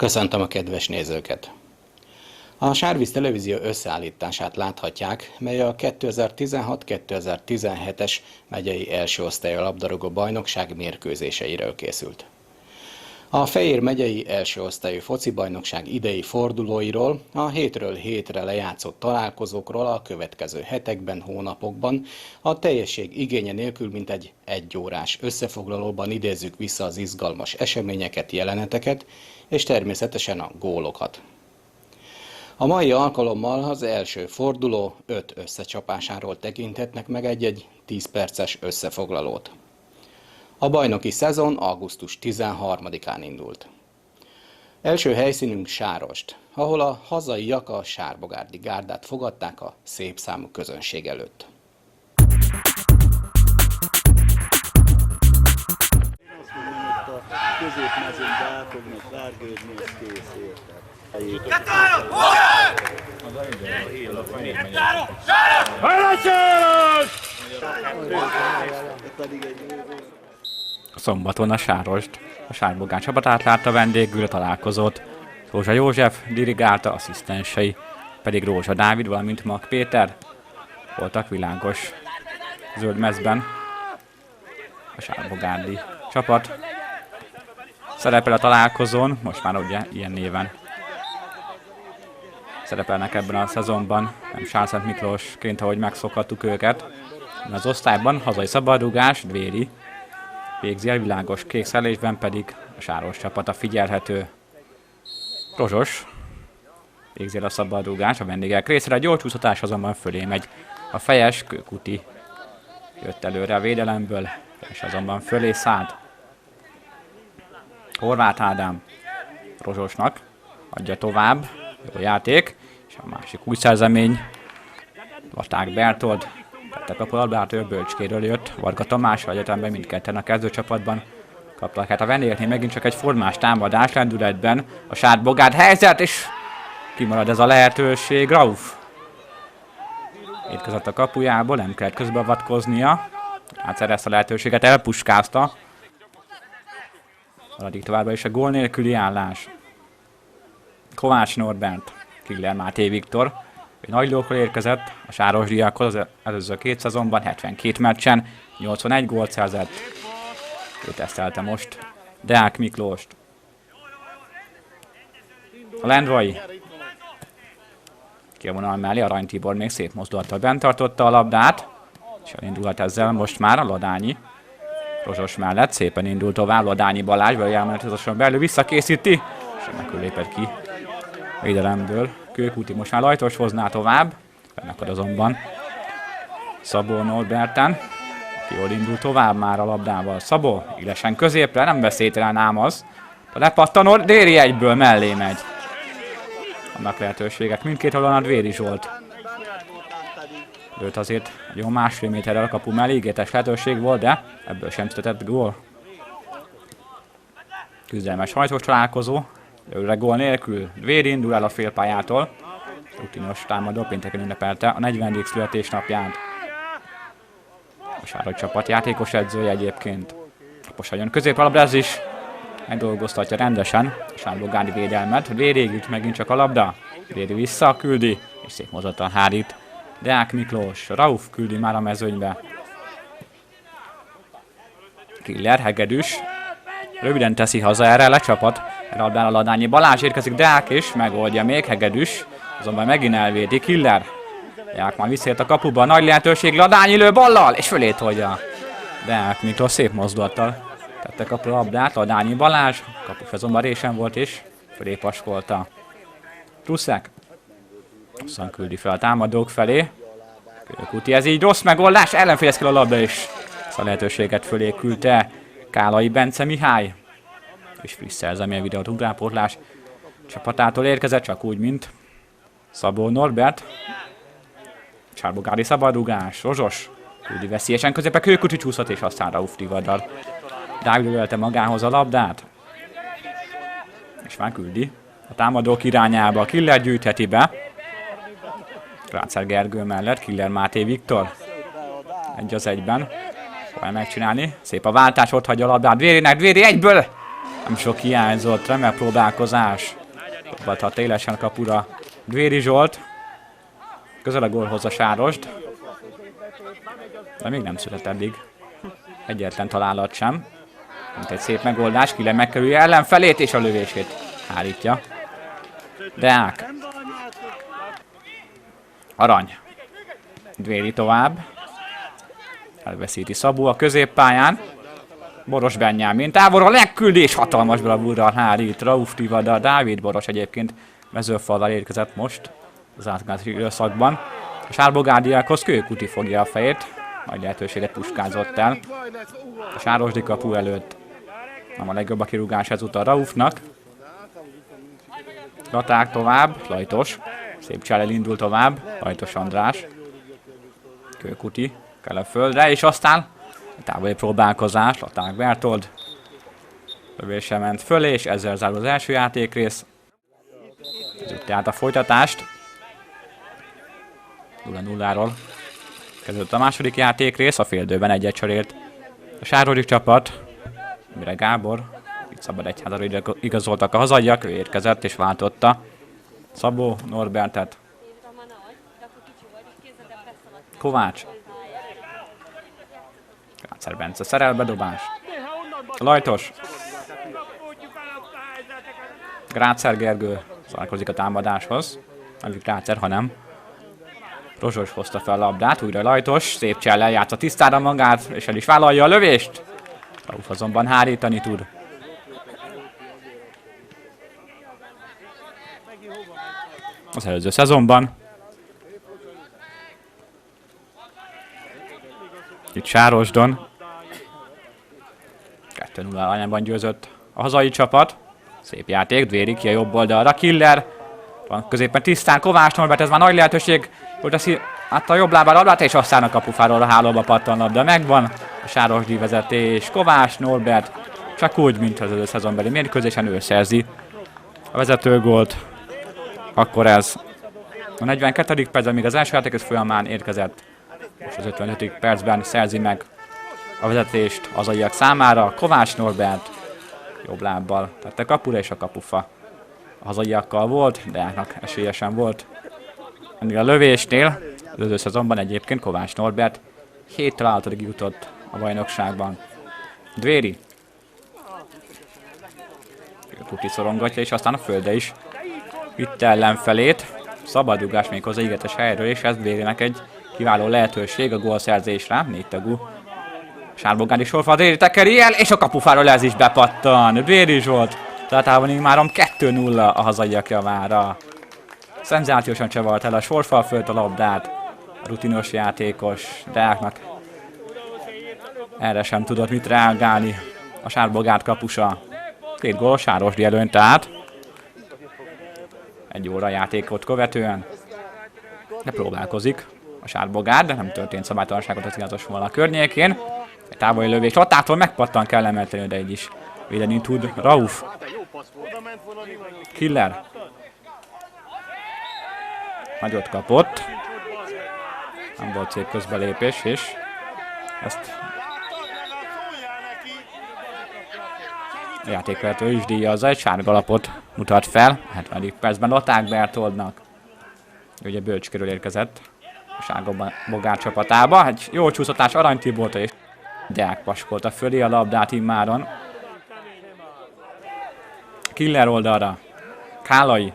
Köszöntöm a kedves nézőket! A Sárvíz Televízió összeállítását láthatják, mely a 2016-2017-es megyei első osztályú labdarúgó bajnokság mérkőzéseiről készült. A Fejér megyei első osztályú foci bajnokság idei fordulóiról, a hétről hétre lejátszott találkozókról a következő hetekben, hónapokban a teljesség igénye nélkül mintegy 1 órás összefoglalóban idézzük vissza az izgalmas eseményeket, jeleneteket és természetesen a gólokat. A mai alkalommal az első forduló 5 összecsapásáról tekinthetnek meg egy 10 perces összefoglalót. A bajnoki szezon augusztus 13-án indult. Első helyszínünk Sárost, ahol a hazaiak a sárbogárdi gárdát fogadták a szép számú közönség előtt. Középmezőnbe el fognak várgődni, ez kész érted. Szombaton a Sárost, a Sárbogár csapatát látta vendégül a találkozót. Rózsa József dirigálta, asszisztensei pedig Rózsa Dávid, valamint Mag Péter voltak világos zöld mezben. A sárbogárdi csapat szerepel a találkozón, most már ugye ilyen néven szerepelnek ebben a szezonban, nem Sálszent Miklósként, ahogy megszokhattuk őket. Az osztályban hazai szabadrugás, Dvéri végzi el, világos kék szellésben pedig a Sáros csapata figyelhető. Rozsos végzi el a szabadrugás a vendégek részére, a gyorsúszatás azonban fölé megy. A fejes Kőkuti jött előre a védelemből, és azonban fölé szállt. Horváth Ádám Rozsosnak adja tovább, jó játék, és a másik új szerzemény Laták Bertold tette kapulabdát, ő Bölcskéről jött, Varga Tamás egyetemben mindketten a kezdőcsapatban kaptak. Hát a vendégeknél megint csak egy formás támadás lendületben, a Sárbogárd helyzet, és kimarad ez a lehetőség. Rauf érkezett a kapujából, nem kellett közbeavatkoznia, hát ezt a lehetőséget elpuskázta. Maradik továbbra is a gól nélküli állás. Kovács Norbert, Killer Máté Viktor, egy nagy lókról érkezett a sárosdiakhoz az előző 2 szezonban, 72 meccsen, 81 gólt szerzett. Ő tesztelte most Deák Miklóst. A Lendvai ki a vonal mellé, Arany Tibor még szép mozdulattal bent tartotta a labdát, és elindulhat ezzel most már a Ladányi. Rozsos mellett szépen indul tovább, Ladányi Balázs, veljelmenetezésen belül visszakészíti, és ennek lépett ki védelemből. Kőkuti most már Lajtos hozná tovább, fennakad azonban Szabó Norberten, aki jól indul tovább már a labdával. Szabó élesen középre, nem beszédtelen ám az. A lepattanó Déri egyből mellé megy. Annak lehetőségek mindkét oldalon a Dvéri Zsolt. Őt azért jó 1,5 méterrel a kapu mellé, ígéretes lehetőség volt, de ebből sem született gól. Küzdelmes hajtós találkozó, előre gól nélkül. Dvéri indul el a félpályától. Rutinos támadó pénteken ünnepelte a 40. születésnapját. A Sáros csapat játékos edzője egyébként. Most jön középlabda, ez is megdolgoztatja rendesen a sárbogárdi védelmet. Dvéri égült megint csak a labda. Dvéri vissza küldi, és szép mozattal hárít. Deák Miklós, Rauf küldi már a mezőnybe. Killer, Hegedűs. Röviden teszi haza erre a csapat. Labdán a Ladányi Balázs érkezik, Deák is megoldja még, Hegedűs. Azonban megint elvédi, Killer. Deák már visszaért a kapuba, nagy lehetőség, Ladányi lő ballal, és fölé tolja. Deák Miklós szép mozdulattal tette kapu labdát, Ladányi Balázs. Kapus azonban résen volt, és fölé paskolta. Truszek. Hosszan küldi fel a támadók felé. Kőkuti, ez így rossz megoldás, ellenfélezkel a labda is. Ezt a lehetőséget fölé küldte Kálai Bence Mihály. És friss szerzeménye videót utánpótlás csapatától érkezett, csak úgy, mint Szabó Norbert. Sárbogárdi szabadrugás, Rozsos. Küldi veszélyesen középe, Kőkuti csúszott, és aztán Rauf Tivadar rágülölte magához a labdát. És már küldi a támadók irányába, Killer gyűjtheti be. Rácer Gergő mellett, Killer Máté Viktor. 1-1-ben. Fogja megcsinálni. Szép a váltás, ott hagyja a labdát Dvérinek, Dvéri egyből Nem sok hiányzott, remek próbálkozás. Dobhathat élesen kapura Dvéri Zsolt. Közel a gólhoz a Sárosd. De még nem született eddig. Egyetlen találat sem. Mint egy szép megoldás, Killer megkerülje ellenfelét és a lövését hárítja. Deák. Arany. Dvéri tovább. Elveszíti Szabó a középpályán. Boros Benyámin távolról legküldés, hatalmas bravúrral hárít Rauf Tivada. Dávid Boros egyébként mezőfallal érkezett most az átmeneti időszakban. A Sárbogárdiákhoz Kőkuti fogja a fejét, nagy lehetőséget puskázott el. A Sárosdi kapu előtt nem a legjobb a kirúgás ezúttal Raufnak. Raták tovább, Lajtos. Szép csellel indul tovább, Lajtos András. Kőkuti kell a földre, és aztán távoli próbálkozás, Laták Bertold. Lövése ment fölé, és ezzel zárul az első játékrész. Kezdjük tehát a folytatást. 0-0-ról kezdődött a második játékrész, a féldőben egyet cserélt a Sárosdi csapat. Mire Gábor, itt szabad egyházra igazoltak a hazaiak, ő érkezett és váltotta Szabó Norbertet. Kovács. Gácer Bence szerel bedobás. Lajtos. Grácer Gergő szárkozik a támadáshoz. Nem Grácer, hanem Rozsos hozta fel a labdát, újra Lajtos, szép csellel játsza tisztára magát, és el is vállalja a lövést. Rauf azonban hárítani tud. Az előző szezonban. Itt Sárosdon 2-0 arányban győzött a hazai csapat. Szép játék, Dvéri ki a jobb oldalra, Killer. Van középen tisztán Kovács Norbert, ez már nagy lehetőség. Jól teszi át a jobb lábára labdát, és aztán a kapufáról a hálóba pattan labda megvan. A Sárosdi vezetés, Kovács Norbert, csak úgy, mint az előző szezonbeli mérkőzésen ő szerzi a vezetőgólt. Akkor ez a 42. percben, még az első játékos folyamán érkezett. Most az 55. percben szerzi meg a vezetést az aiak számára. Kovács Norbert jobb lábbal tette kapura, és a kapufa a hazaiakkal volt, de Áknak esélyesen volt. Ennél a lövésnél az előző szezonban egyébként Kovács Norbert 7 találatig jutott a bajnokságban. Dvéri. Kuti szorongatja, és aztán a földre is vitte ellenfelét. Szabadrugás még hozzá ígéretes helyről, és ez Dvérinek egy kiváló lehetőség a gólszerzésre. 4 tagú Sárbogárdi sorfal Dvéri tekeri el, és a kapufáról ez is bepattan. Dvéri Zsolt, tehát immáron 2-0 a hazaiak javára. Szenzációsan csavart el a sorfal fölött a labdát. A rutinos játékos Deáknak erre sem tudott mit reagálni a Sárbogárd kapusa. 2 gól Sárosdi előny tehát. 1 óra játékot követően. De próbálkozik a Sárbogárd, de nem történt szabálytalanságot az igazos vonal környékén. Egy távoli lövés Latától megpattan kellemetlenül, de így is védeni tud Rauf. Killer. Nagyot kapott. Nem volt szép közbelépés, és ezt a játékvezető is díjazza, egy sárga lapot mutat fel. 70. percben Laták Bertoldnak. Ugye Bölcskéről érkezett a Sárbogárd csapatába. Egy jó csúszatás Arany Tibortól, és Deák paskolta fölé a labdát immáron. Killer oldalra. Kálai.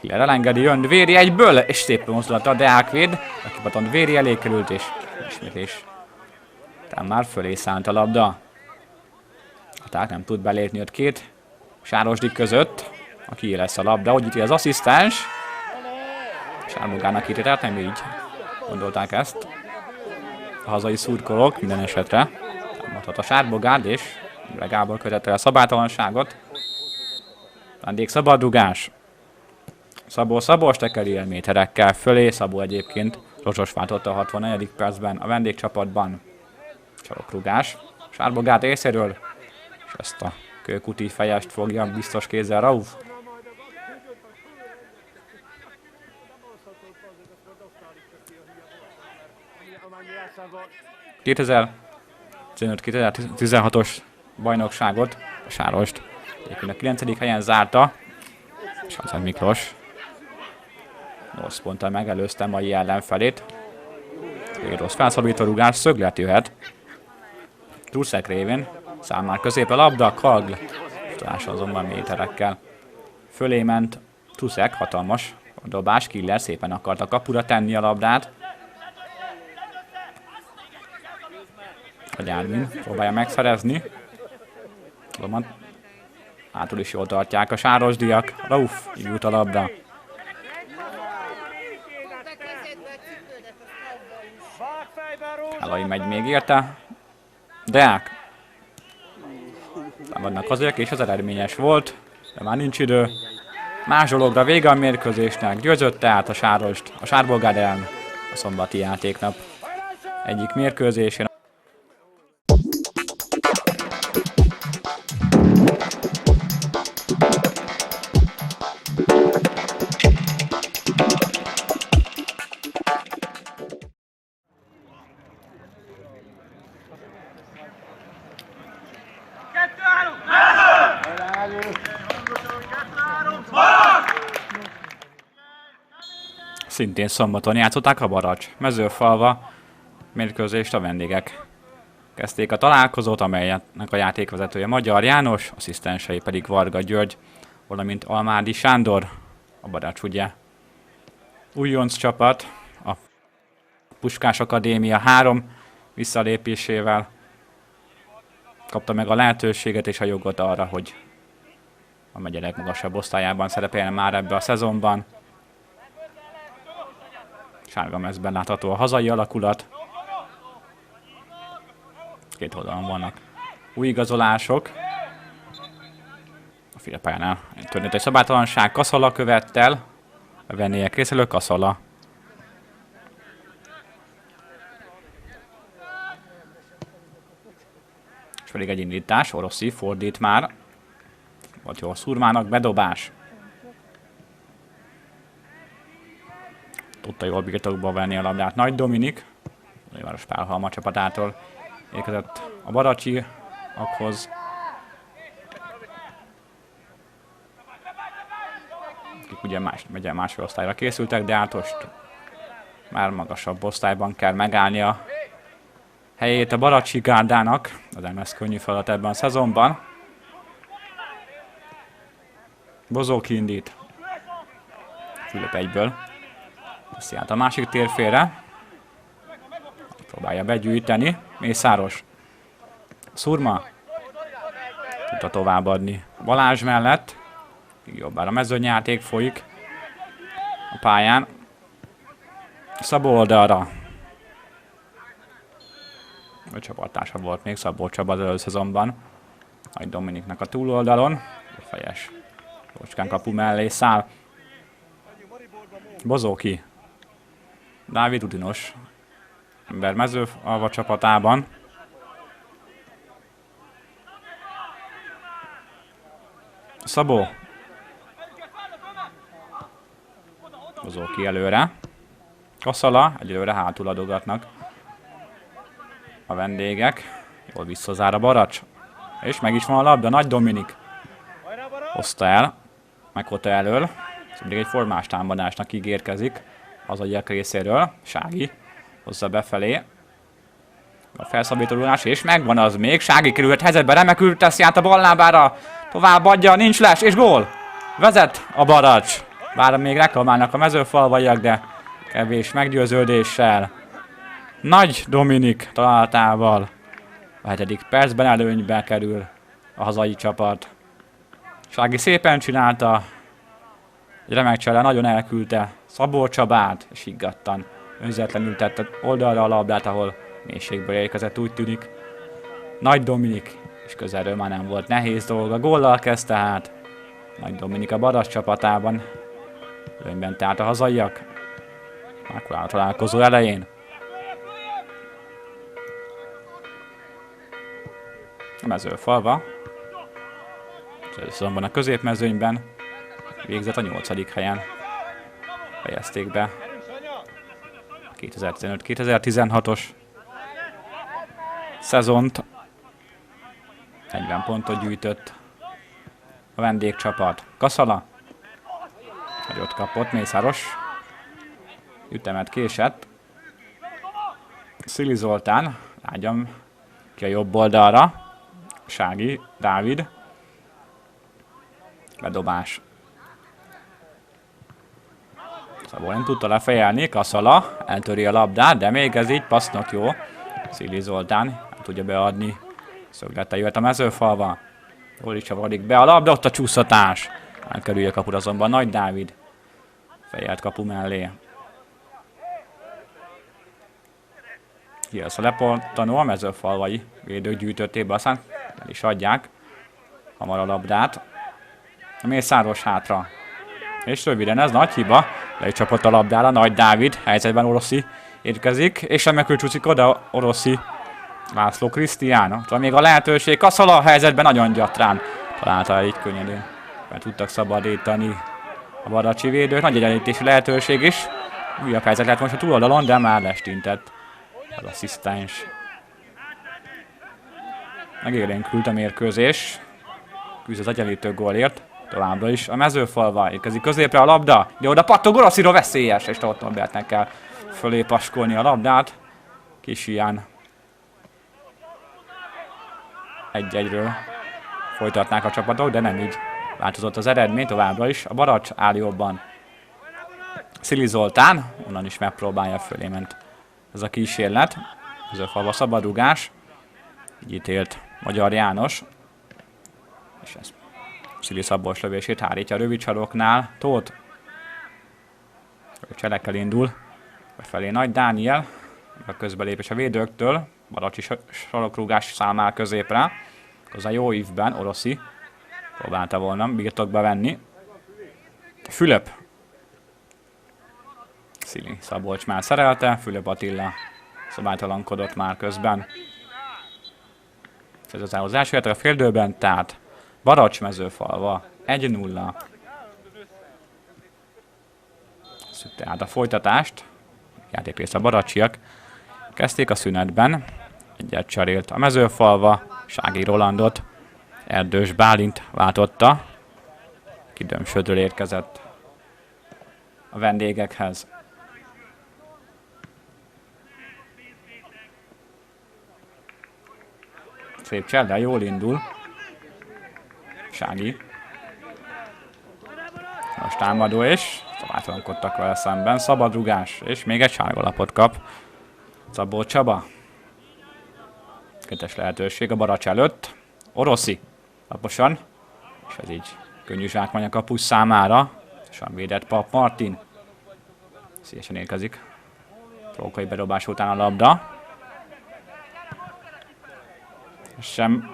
Killer elengedi, jön Dvéri egyből, és szép mozdulata a Deák véd. A kipaton Dvéri elé került, és ismétlés. Tehát már fölé szállt a labda. Tehát nem tud belépni ott 2 Sárosdi között, aki lesz a labda, úgy íti az asszisztens. Sárbogárnak íti, tehát nem így gondolták ezt a hazai szurkolók minden esetre. Támadhat a Sárbogárd, és Gábor követte el a szabálytalanságot. Vendég szabadrugás. Szabó tekeri el méterekkel fölé. Szabó egyébként Rozsos váltotta a 64. percben a vendégcsapatban. Csarokrugás. Sárbogárd részéről. És ezt a Kőkuti fejest fogja biztos kézzel Rauf. ...2015-2016-os bajnokságot, a Sárost egyébként a 9. helyen zárta, és Hansen Miklós 8 ponttal megelőzte mai ellenfelét. Egy rossz felszabító rugás, szöglet jöhet. Truszek révén, száll már közép a labda, Kagl, tudása azonban méterekkel. Fölé ment Truszek, hatalmas a dobás, Killer szépen akarta kapura tenni a labdát. A Gyármin próbálja megszerezni. Azonban hátul is jól tartják a sárosdiak. Rauf, így jut a labda. Elai megy még érte. Deák. Vannak azért, és az eredményes volt, de már nincs idő. Más dologra vége a mérkőzésnek. Győzött tehát a Sárost, a Sárbolgárd ellen a szombati játéknap egyik mérkőzésén. Szintén szombaton játszották a Baracs Mezőfalva mérkőzést a vendégek. Kezdték a találkozót, amelynek a játékvezetője Magyar János, asszisztensei pedig Varga György, valamint Almádi Sándor, a Baracs ugye újonc csapat, a Puskás Akadémia 3 visszalépésével kapta meg a lehetőséget és a jogot arra, hogy a megye legmagasabb osztályában szerepeljen már ebbe a szezonban. Sárga mezben látható a hazai alakulat. Két oldalon vannak új igazolások. A félpályánál történt egy szabálytalanság, Kaszala követtel. A vendégek részéről Kaszala. És pedig egy indítás, Oroszi fordít már. Vagy jó, Szurmának bedobás. Tudta jól birtokba venni a labdát Nagy Dominik, a Város Pálhalma csapatától érkezett a baracsiakhoz. Akik ugye másfél osztályra készültek, de hát most már magasabb osztályban kell megállni a helyét a Baracsi gárdának. Az nem lesz könnyű feladat ebben a szezonban. Bozóki indít. Fülöp egyből. Veszi át a másik térfélre. Próbálja begyűjteni. Mészáros. Szurma. Tudta továbbadni Balázs mellett. Jobbára mezőnyjáték folyik a pályán. Szabó oldalra. A csapattársa volt még Szabó Csaba az előszezonban. Nagy Dominiknak a túloldalon. Fejes. Jócskán kapu mellé száll. Bozóki. Dávid Udinos ember Mezőfalva csapatában. Szabó. Bozóki előre. Kaszala, egyelőre hátul adogatnak a vendégek. Jól visszazár a Baracs. És meg is van a labda, Nagy Dominik. Hozta el. Meghozta elől. Ez mindig egy formás támadásnak ígérkezik az agyak részéről. Sági hozza befelé. A felszabadítulás, és megvan az még. Sági került helyzetbe, remekül teszi át a ballábára. Tovább adja, nincs les, és gól! Vezet a Baracs. Bár még reklamálnak a mezőfalvaiak, de kevés meggyőződéssel. Nagy Dominik találatával a 7. percben előnybe kerül a hazai csapat. Sági szépen csinálta. Egy remek csele, nagyon elküldte Szabó Csabát, és higgadtan önzetlenül tette oldalra a labdát, ahol mélységből érkezett, úgy tűnik. Nagy Dominik, és közelről már nem volt nehéz dolga. Góllal kezd tehát Nagy Dominik a Baracs csapatában. Előnyben tehát a hazaiak. Már a találkozó elején. A Mezőfalva. Azonban a középmezőnyben végzett a 8. helyen. Fejezték be 2015-2016-os szezont. 40 pontot gyűjtött a vendégcsapat. Kaszala. Nagyot kapott, Mészáros. Ütemet késett. Szili Zoltán. Ágyam ki a jobb oldalra. Sági Dávid. Bedobás. Szabó nem tudta lefejelni, Kaszala eltöri a labdát, de még ez így passznak jó. Szili Zoltán nem tudja beadni. Szöglete jöhet a mezőfalva. Jól is csavarodik be a labda, ott a csúsztatás. Elkerülje a kapura azonban Nagy Dávid. Fejelt kapu mellé. Kijössz a lepattanó, a mezőfalvai védők gyűjtötték be, aztán el is adják hamar a labdát. A Mészáros hátra. És röviden ez nagy hiba. Le is csapott a labdára Nagy Dávid. Helyzetben Oroszi érkezik. És remekül csúszik oda Oroszi. László Krisztián. Ott van még a lehetőség. Kaszala a helyzetben nagyon gyatrán. Találta így könnyedén. Mert tudtak szabadítani a baracsi védők. Nagy egyenlítési lehetőség is. Újabb helyzet lehet most a túloldalon, de már lestintett az asszisztens. Megélénkült a mérkőzés. Küzd az egyenlítő gólért. Továbbra is a mezőfalva érkezik középre a labda. De oda pattog Orosziról, veszélyes, és Stoltenbergnek kell fölé paskolni a labdát. Kis hián. 1-1-ről folytatnák a csapatok, de nem így változott az eredmény. Továbbra is a Baracs áll jobban. Szili Zoltán, onnan is megpróbálja, fölé ment ez a kísérlet. Mezőfalva szabadrugás. Így ítélt Magyar János. És ez Szili Szabolcs lövését hárítja a rövid saroknál. Tóth. Cselekkel indul. Befelé Nagy Dániel. A közbelépés a védőktől. Baracsi sarokrúgás számál középre. Az a jó ívben Oroszi próbálta volna birtokba venni. Fülöp. Szili Szabolcs már szerelte. Fülöp Attila szabálytalankodott már közben. Ez az első a féldőben, tehát Baracs mezőfalva 1-0. Tehát a folytatást, játékrész a baracsiak kezdték a szünetben. Egyet cserélt a mezőfalva, Sági Rolandot Erdős Bálint váltotta. Kidömsödről érkezett a vendégekhez. Szép csellel, jól indul. Sági. Most támadó és szabálytalankodtak vele szemben. Szabadrugás, és még egy sárgalapot kap Szabó Csaba. Kettes lehetőség a Baracs előtt. Oroszi laposan, és ez így könnyű zsákmány a kapus számára. És védett Pap Martin. Szívesen érkezik. Trókai bedobás után a labda. Sem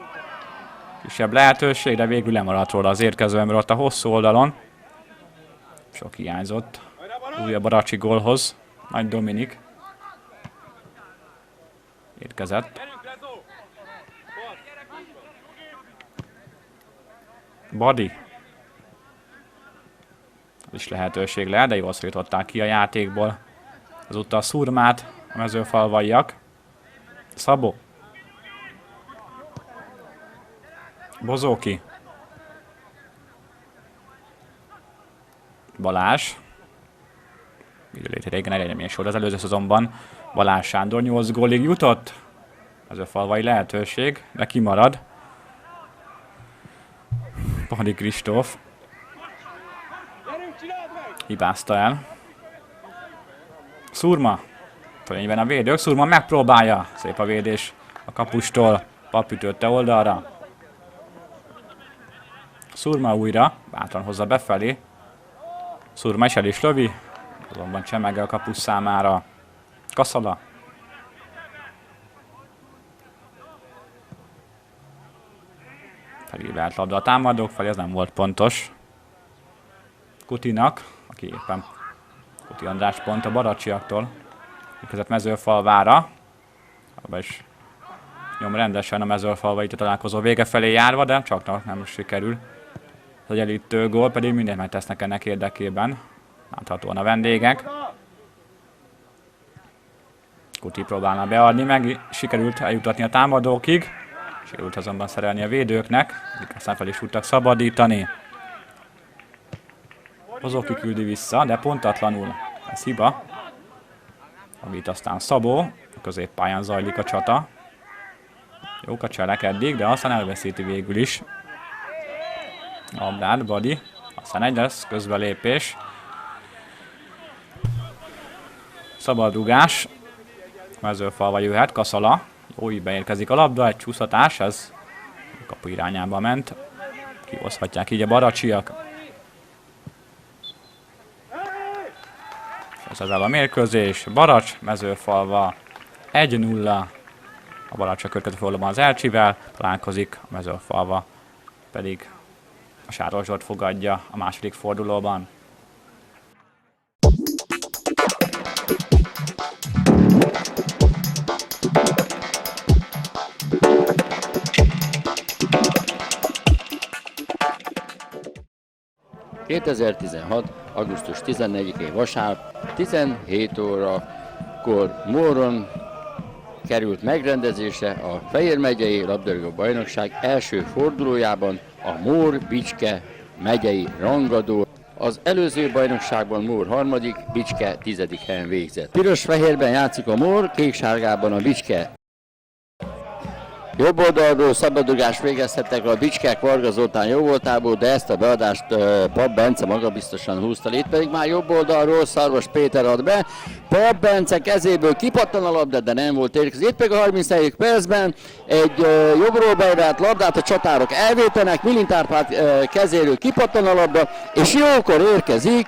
kisebb lehetőség, de végül lemaradt róla az érkező ember ott a hosszú oldalon. Sok hiányzott újabb baracsi gólhoz. Nagy Dominik érkezett. Badi. Ez is lehetőség lehet, de jól szorították ki a játékból azúttal Szurmát a mezőfalvaiak. Szabó. Bozóki. Balázs. Időléti régen eredmény sor az előző szezonban. Balázs Sándor 8 gólig jutott. Ez a falvai lehetőség, de kimarad. Padi Kristóf hibázta el. Szurma. Fölényben a védők. Szurma megpróbálja. Szép a védés a kapustól. Pap ütötte oldalra. Szurma újra. Bátran hozza befelé. Szurma is el is lövi. Azonban csemege a kapus számára. Kaszala. Felhívelt labda a támadók felé, ez nem volt pontos. Kutinak, aki éppen Kuti András pont a baracsiaktól érkezett Mezőfalvára. Abba is nyom rendesen a Mezőfalva itt a találkozó vége felé járva, de csak nem sikerül. Az egyenlítő gól, pedig mindent megtesznek ennek érdekében. Láthatóan a vendégek. Kuti próbálna beadni, meg sikerült eljutatni a támadókig. Sérült azonban szerelni a védőknek, akik aztán fel is tudtak szabadítani. Bozóki küldi vissza, de pontatlanul ez hiba. Amit aztán Szabó, a középpályán zajlik a csata. Jók a cselek eddig, de aztán elveszíti végül is. Labdát, Badi. Aztán egy lesz, közbelépés. Szabadrugás. Mezőfalva jöhet, Kaszala. Jó, így beérkezik a labda, egy csúszatás, ez a kapu irányába ment. Kihozhatják így a baracsiak. Ez a mérkőzés, Baracs, Mezőfalva 1-0. A Baracs a következő fordulóban az Elcsivel találkozik, a Mezőfalva pedig a Sáros Zsolt fogadja a második fordulóban. ...2016. augusztus 14-én vasárnap 17 órakor Móron került megrendezésre a Fejér megyei labdarúgó bajnokság első fordulójában a Mór-Bicske megyei rangadó. Az előző bajnokságban Mór 3., Bicske 10. helyen végzett. Piros-fehérben játszik a Mór, kék-sárgában a Bicske. Jobb oldalról szabadugást végezhettek a Bicskek Varga Zoltán jóvoltából, de ezt a beadást Pap Bence magabiztosan húzta. Itt pedig már jobb oldalról Szarvas Péter ad be. Pap Bence kezéből kipattan a labda, de nem volt érkező. Itt pedig a 34. percben egy jobbról bevált labdát a csatárok elvétenek, Milint Árpád kezéről kipattan a labda, és jókor érkezik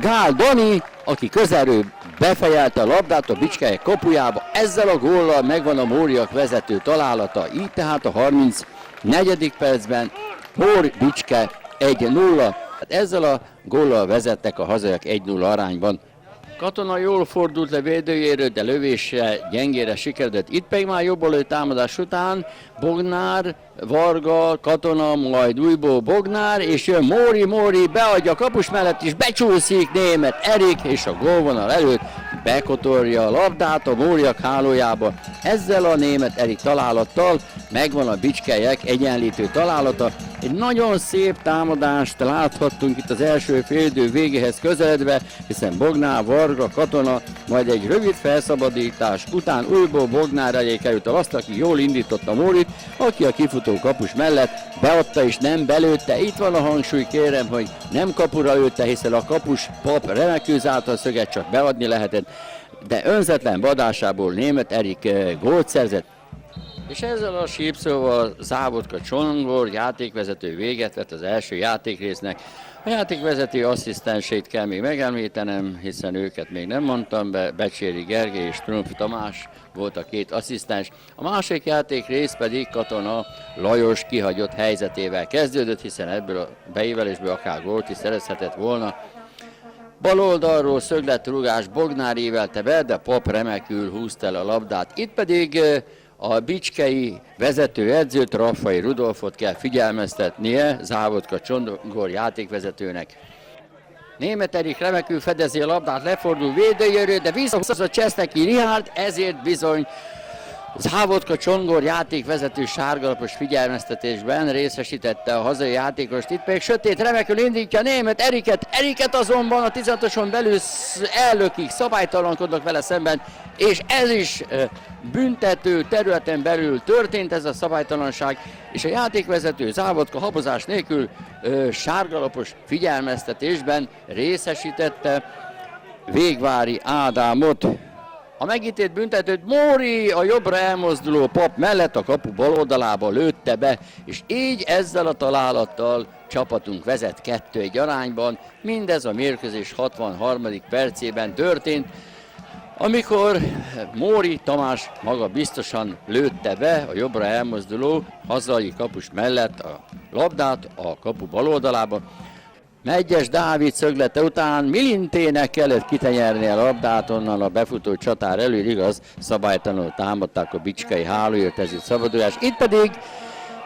Gál Dani, aki közelről befejelte a labdát a Bicskelyek kapujába. Ezzel a góllal megvan a móriak vezető találata. Így tehát a 34. percben Mór-Bicske 1-0. Ezzel a góllal vezettek a hazaiak 1-0 arányban. Katona jól fordult le védőjéről, de lövése gyengére sikeredett. Itt pedig már jobboldali támadás után Bognár, Varga, Katona, majd újból Bognár, és jön Móri beadja a kapus mellett is, becsúszik Németh Erik, és a gólvonal előtt bekotorja a labdát a móriak hálójába. Ezzel a Németh Erik találattal megvan a Bicskelyek egyenlítő találata. Egy nagyon szép támadást láthattunk itt az első félidő végéhez közeledve, hiszen Bognár, Varga, Katona, majd egy rövid felszabadítás után újból Bognár elé került a laszt, aki jól indította Mórit, aki a kifutó kapus mellett beadta és nem belőtte. Itt van a hangsúly, kérem, hogy nem kapura lőtte, hiszen a kapus Pap remekül zárta a szöget, csak beadni lehetett, de önzetlen vadásából Németh Erik gólt szerzett. És ezzel a sípszóval Závodka Csongor játékvezető véget vett az első játékrésznek. A játékvezető asszisztensét kell még megemlítenem, hiszen őket még nem mondtam be, Becséri Gergely és Trump Tamás volt a két asszisztens. A másik játékrész pedig Katona Lajos kihagyott helyzetével kezdődött, hiszen ebből a beívelésből akár gólt is szerezhetett volna. Bal oldalról szögletrugás Bognár évelte be, de Pap remekül húzta el a labdát. Itt pedig a bicskei vezetőedzőt, Raffai Rudolfot kell figyelmeztetnie Závodka Csongor játékvezetőnek. Németh Erik remekül fedezi a labdát, lefordul védőjéről, de visszahúz a Cseszteki Rihárd, ezért bizony Závodka Csongor játékvezető sárgalapos figyelmeztetésben részesítette a hazai játékost. Itt pedig sötét remekül indítja Németh Eriket azonban a 16-oson belül ellökik, szabálytalankodnak vele szemben, és ez is büntető területen belül történt ez a szabálytalanság, és a játékvezető Závodka habozás nélkül sárgalapos figyelmeztetésben részesítette Végvári Ádámot. A megítélt büntetőt Móri a jobbra elmozduló Pap mellett a kapu bal oldalába lőtte be, és így ezzel a találattal csapatunk vezet 2-1 arányban. Mindez a mérkőzés 63. percében történt, amikor Móri Tamás maga biztosan lőtte be a jobbra elmozduló hazai kapus mellett a labdát a kapu bal oldalába. Megyes Dávid szöglete után Milintének kellett kitenyerni a labdát onnan a befutó csatár elől, igaz, szabálytalanul támadták a bicskei hálóért, ez itt szabadulás. Itt pedig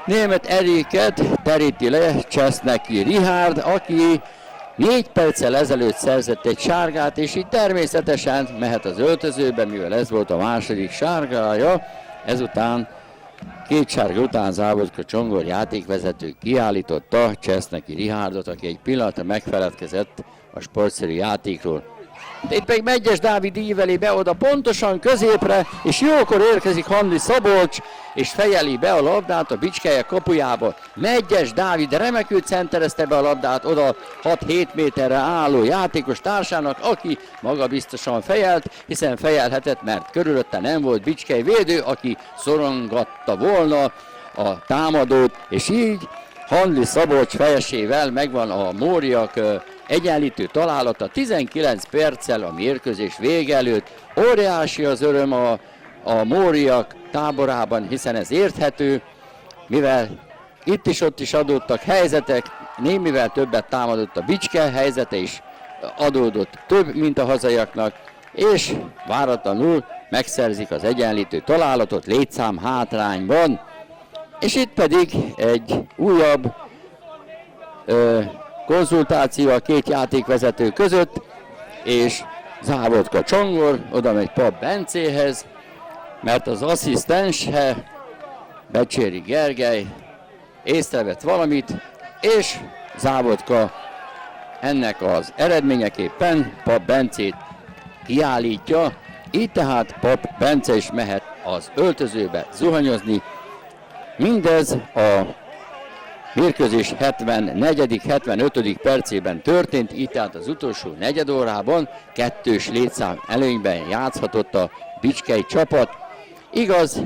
Németh Eriket teríti le Cseszteki Rihárd, aki 4 perccel ezelőtt szerzett egy sárgát, és így természetesen mehet az öltözőbe, mivel ez volt a második sárgája, ezután Két sárga után Závodka Csongor játékvezető kiállította Cseszneki Rihárdot, aki egy pillanatra megfeledkezett a sportszerű játékról. De itt pedig Megyes Dávid íveli be oda pontosan középre, és jókor érkezik Handli Szabolcs, és fejeli be a labdát a Bicskelyek kapujába. Megyes Dávid remekül centerezte be a labdát oda 6-7 méterre álló játékos társának, aki magabiztosan fejelt, hiszen fejelhetett, mert körülötte nem volt Bicskely védő, aki szorongatta volna a támadót, és így Handli Szabolcs fejesével megvan a Móriak egyenlítő találata 19 perccel a mérkőzés vége előtt. Óriási az öröm a Móriak táborában, hiszen ez érthető, mivel itt is ott is adódtak helyzetek, némivel többet támadott a Bicske, helyzete is adódott több, mint a hazaiaknak, és váratlanul megszerzik az egyenlítő találatot létszám hátrányban. És itt pedig egy újabb konzultáció a két játékvezető között, és Závodka Csongor oda megy Pap Bencéhez, mert az asszisztense, Becséri Gergely észrevett valamit, és Závodka ennek az eredményeképpen Pap Bencét kiállítja, így tehát Pap Bence is mehet az öltözőbe zuhanyozni. Mindez a mérkőzés 74.-75. percében történt, itt tehát az utolsó negyedórában 2-s létszám előnyben játszhatott a bicskei csapat. Igaz,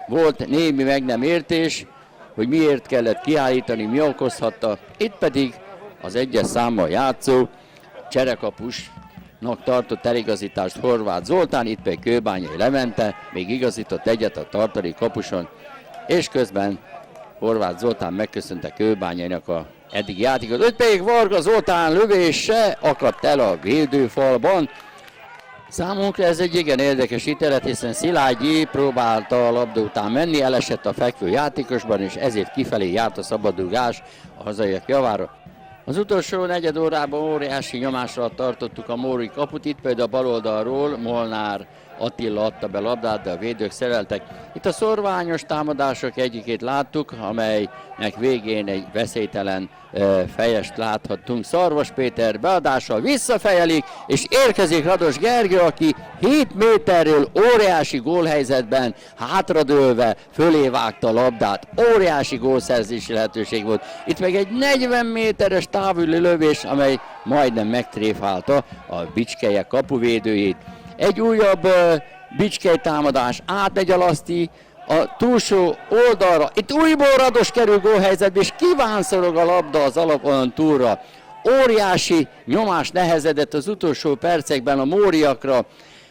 volt némi meg nem értés, hogy miért kellett kiállítani, mi okozhatta, itt pedig az egyes számmal játszó cserekapusnak tartott eligazítást Horváth Zoltán, itt pedig Kőbányai Levente még igazított egyet a tartalék kapuson, és közben Horváth Zoltán megköszönte Kőbányainak a eddigi játékot. Öt pedig Varga Zoltán lövése akadt el a védőfalban. Számunkra ez egy igen érdekes ítélet, hiszen Szilágyi próbálta a labda után menni, elesett a fekvő játékosban, és ezért kifelé járt a szabadrugás a hazaiak javára. Az utolsó negyed órában óriási nyomásra tartottuk a Móri kaput, itt például a bal oldalról Molnár Attila adta be labdát, de a védők szereltek. Itt a szorványos támadások egyikét láttuk, amelynek végén egy veszélytelen fejest láthattunk. Szarvas Péter beadással visszafejelik, és érkezik Rados Gergő, aki 7 méterről óriási gólhelyzetben hátradőlve fölé vágta a labdát. Óriási gólszerzési lehetőség volt. Itt meg egy 40 méteres távoli lövés, amely majdnem megtréfálta a Bicskelyek kapuvédőjét. Egy újabb Bicskely támadás, átmegy a Laszti a túlsó oldalra. Itt újból Rados kerül gólhelyzetbe, és kívánszorog a labda az alapon túlra. Óriási nyomás nehezedett az utolsó percekben a Móriakra,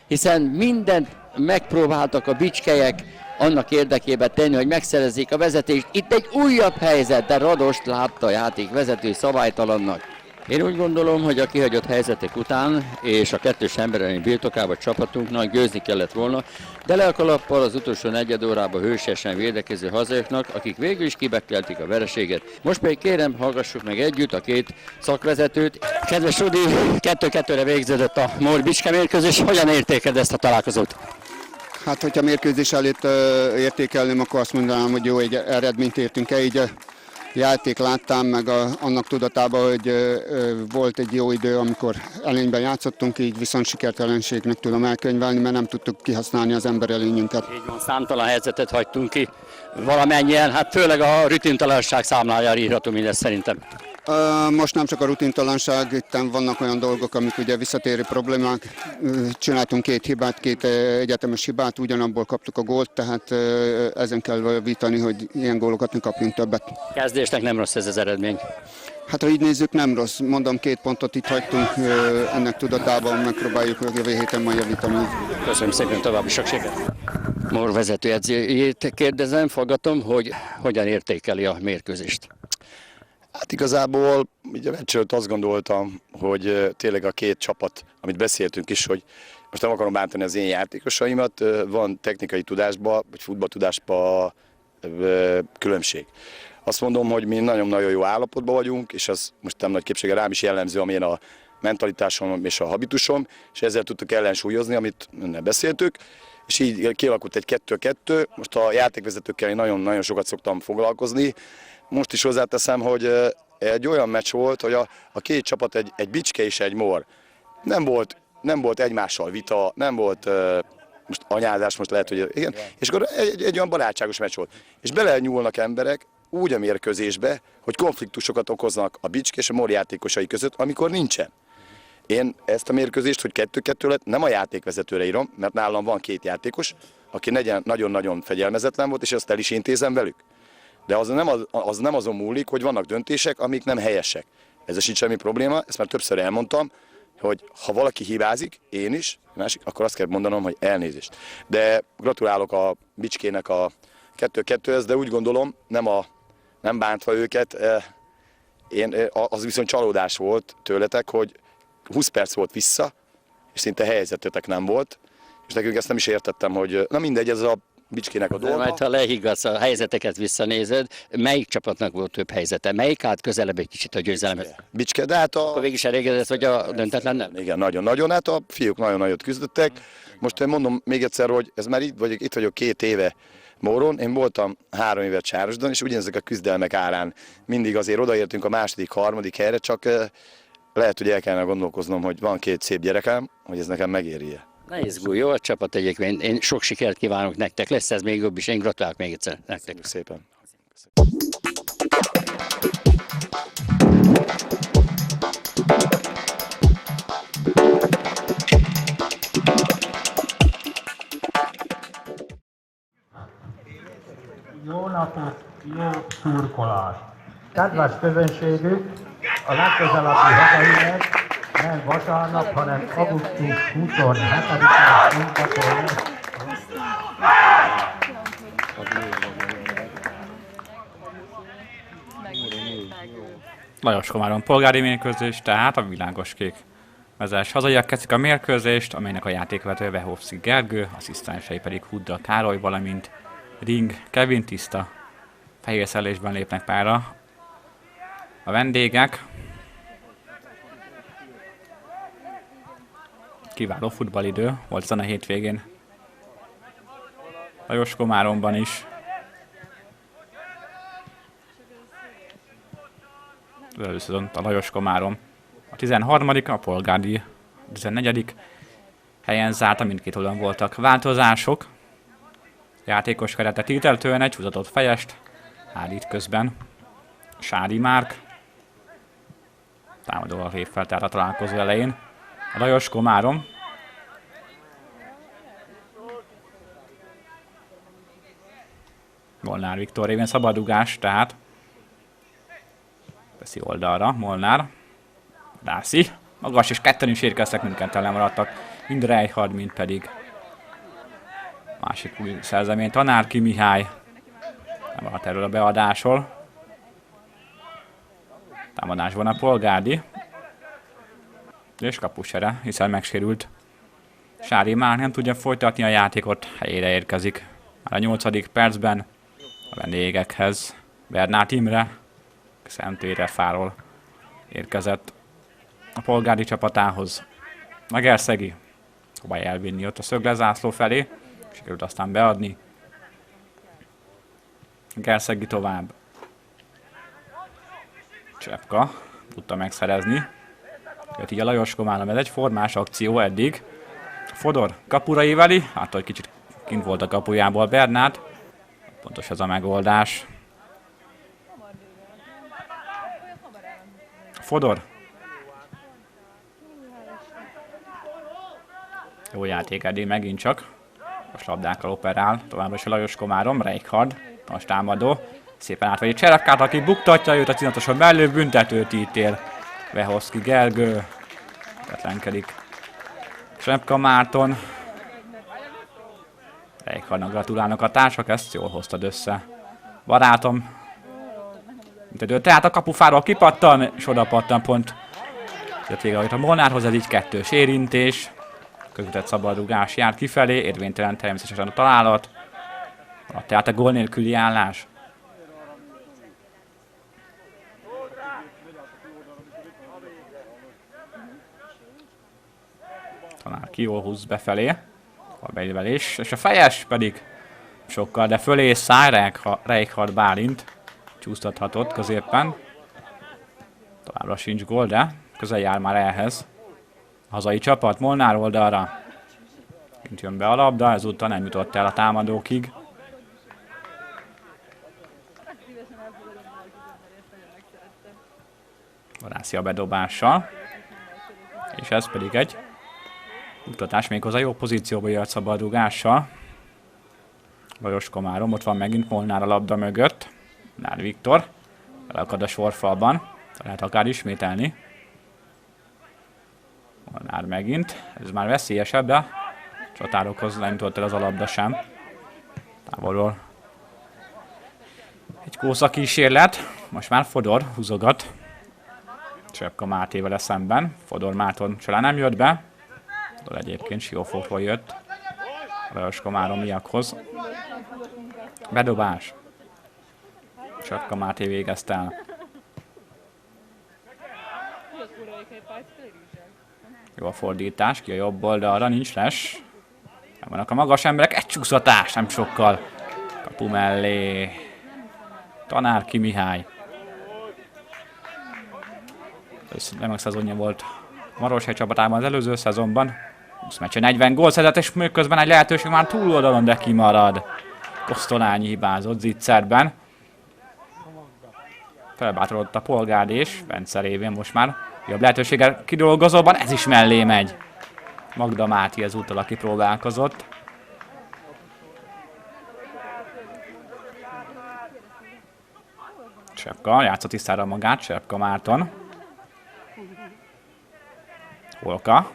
hiszen mindent megpróbáltak a Bicskelyek annak érdekében tenni, hogy megszerezzék a vezetést. Itt egy újabb helyzet, de Radost látta a játékvezető szabálytalannak. Én úgy gondolom, hogy a kihagyott helyzetek után és a kettős emberelőny birtokában csapatunknak győzni kellett volna, de le a kalappal az utolsó negyed órában hősiesen védekező hazaiaknak, akik végül is kibekkelték a vereséget. Most pedig kérem, hallgassuk meg együtt a két szakvezetőt. Kedves Rudi, 2-2-re végződött a Mór-Bicske mérkőzés. Hogyan értékeled ezt a találkozót? Hát, hogyha mérkőzés előtt értékelném, akkor azt mondanám, hogy jó egy eredményt értünk el, így játék láttam, meg annak tudatában, hogy volt egy jó idő, amikor előnyben játszottunk, így viszont sikertelenségnek tudom elkönyvelni, mert nem tudtuk kihasználni az emberelőnyünket. Így van, számtalan helyzetet hagytunk ki valamennyien, hát főleg a rutintalanság számlájára írható mindez szerintem. Most nem csak a rutintalanság, itt vannak olyan dolgok, amik ugye visszatérő problémák. Csináltunk két egyetemes hibát, ugyanabból kaptuk a gólt, tehát ezen kell javítani, hogy ilyen gólokat ne kapjunk többet. Kezdésnek nem rossz ez az eredmény. Hát ha így nézzük, nem rossz. Mondom, 2 pontot itt hagytunk, ennek tudatában megpróbáljuk jövő héten majd javítani. Köszönöm szépen, további sok sikert. Mór vezetőedzőjét kérdezem, fogadom, hogy hogyan értékeli a mérkőzést. Hát igazából ugye a meccs előtt azt gondoltam, hogy tényleg a két csapat, amit beszéltünk is, hogy most nem akarom bántani az én játékosaimat, van technikai tudásban, vagy futballtudásban különbség. Azt mondom, hogy mi nagyon-nagyon jó állapotban vagyunk, és az most nem nagy képséggel rám is jellemző, amilyen a mentalitásom és a habitusom, és ezzel tudtuk ellensúlyozni, amit önnel beszéltük, és így kialakult egy 2-2. Most a játékvezetőkkel én nagyon-nagyon sokat szoktam foglalkozni. Most is hozzáteszem, hogy egy olyan meccs volt, hogy a két csapat egy bicske és egy mor. Nem volt egymással vita, nem volt most anyázás, most lehet, hogy igen, és akkor egy olyan barátságos meccs volt. És belenyúlnak emberek úgy a mérkőzésbe, hogy konfliktusokat okoznak a bicske és a mor játékosai között, amikor nincsen. Én ezt a mérkőzést, hogy 2-2 lett, nem a játékvezetőre írom, mert nálam van két játékos, aki nagyon-nagyon fegyelmezetlen volt, és azt el is intézem velük. De az nem azon múlik, hogy vannak döntések, amik nem helyesek. Ez sincs semmi probléma, ezt már többször elmondtam, hogy ha valaki hibázik, én is, másik, akkor azt kell mondanom, hogy elnézést. De gratulálok a bicskének a 2-2-hez, de úgy gondolom, nem bántva őket, az viszont csalódás volt tőletek, hogy 20 perc volt vissza, és szinte helyzetetek nem volt, és nekünk ezt nem is értettem, hogy na mindegy, ez a bicskének a dolga. Majd ha lehiggadsz a helyzeteket visszanézed, melyik csapatnak volt több helyzete? Melyik állt közelebb egy kicsit a győzelemhez? Bicske, de hát Akkor végig is elégedett, hogy a döntetlen nem? Igen, nagyon-nagyon, hát a fiúk nagyon nagyot küzdöttek. Most én mondom még egyszer, hogy ez már itt vagyok 2 éve Móron, én voltam 3 évet Sárosdon, és ugyanezek a küzdelmek árán mindig azért odaértünk a második, harmadik helyre, csak lehet, hogy el kellene gondolkoznom, hogy van 2 szép gyerekem, hogy ez nekem megéri-e. Ne izgulj, jó a csapat egyébként. Én sok sikert kívánok nektek, lesz ez még jobb is, én gratulálok még egyszer nektek. Köszönjük szépen. Jó napot, jó szurkolást! Kedves közönségük, a legközelebbi hazainek nem vasárnap, hanem augusztus 27-én szombaton lesz. Lajoskomáron polgári mérkőzés, tehát a világoskék vezes hazaiak kezdik a mérkőzést, amelynek a játékvezetője Vehovszki Gergő, asszisztensei pedig Hudda Károly, valamint Ring Kevin Tiszta. Fehér szellésben lépnek pályára a vendégek. Kiváló futballidő volt ezen a hétvégén Lajoskomáronban is. Először a Lajoskomáron. A 13., a polgári a 14. helyen zárta, mindkét oldalon voltak változások. Játékos keretet illetően egy húzatott fejest állít közben Sári Márk. Támadó a végfeltárt a találkozó elején. A Lajoskomáron. Molnár Viktor révén szabadrugás, tehát teszi oldalra Molnár. Dászi. Magas és ketten is érkeztek, mindketten lemaradtak. Mind Reichardt, mind pedig másik új szerzemény, Tanárki Mihály. Nem maradt erről a beadásról. Támadásban a polgárdi. És kapusere, hiszen megsérült. Sári már nem tudja folytatni a játékot, helyére érkezik. Már a 8. percben a vendégekhez Bernát Imre, Szentérefáról érkezett a polgári csapatához. A Gerszegi próbálja elvinni ott a szöglezászló felé, sikerült aztán beadni. Gerszegi tovább. Csepka tudta megszerezni. Jött így a Lajoskomáron, ez egy formás akció eddig. Fodor kapura íveli, hát hogy kicsit kint volt a kapujából Bernát. Pontos ez a megoldás. Fodor. Jó játék eddig megint csak. Most labdákkal operál, továbbra is a Lajoskomáron, Reichardt, most támadó. Szépen átvegy Cserekkát, aki buktatja őt, a csinatosan mellő büntetőt ítél. Vehovszki Gergő. Tetlenkedik Srepka Márton. Reichardtnak gratulálnak a társak, ezt jól hoztad össze. Barátom. Tehát a kapufáról kipattan, és oda pattan pont. Jött vége a Molnárhoz, ez így 2-s érintés. Közvetett szabadrugás jár kifelé, érvénytelen természetesen a találat. Tehát a gól nélküli állás. Tanárki jól húz befelé. A beívelés, és a fejes pedig sokkal, de fölé száll Reichard Bálint. Csúsztathatott középen. Továbbra sincs gól, de közel jár már ehhez. A hazai csapat Molnár oldalra. Kint jön be a labda, ezúttal nem jutott el a támadókig. Varászi a bedobással. És ez pedig egy mutatás méghozzá jó pozícióba jött szabadrugással. Lajos Komárom, ott van megint Molnár a labda mögött. Nár Viktor. Elakad a sorfalban. Lehet akár ismételni. Molnár megint. Ez már veszélyesebb, de csatárokhoz nem jutott el az a labda sem. Távolról egy kósza kísérlet. Most már Fodor húzogat. Csepka Mátével szemben. Fodor Márton csalán nem jött be. Fodor egyébként Siófokról jött. Lajos Komáromiakhoz. Bedobás. Csepka Máté végezte el. Jó a fordítás, ki a jobb oldalra, nincs les. Nem vannak a magas emberek, egy csúszatás, nem sokkal. Kapu mellé. Tanárki Mihály. Nem a szezonja volt Maroshegy csapatában az előző szezonban. 20 meccsen 40 gól szerzett, és közben egy lehetőség már túloldalon, de kimarad. Kosztolányi hibázott Zicserben. Felbátorodott a Polgárd és Bence révén most már jobb lehetőséggel kidolgozóban, ez is mellé megy. Magda Máté ezúttal, aki próbálkozott. Csepka játszott tisztára magát, Csepka Márton. Holka.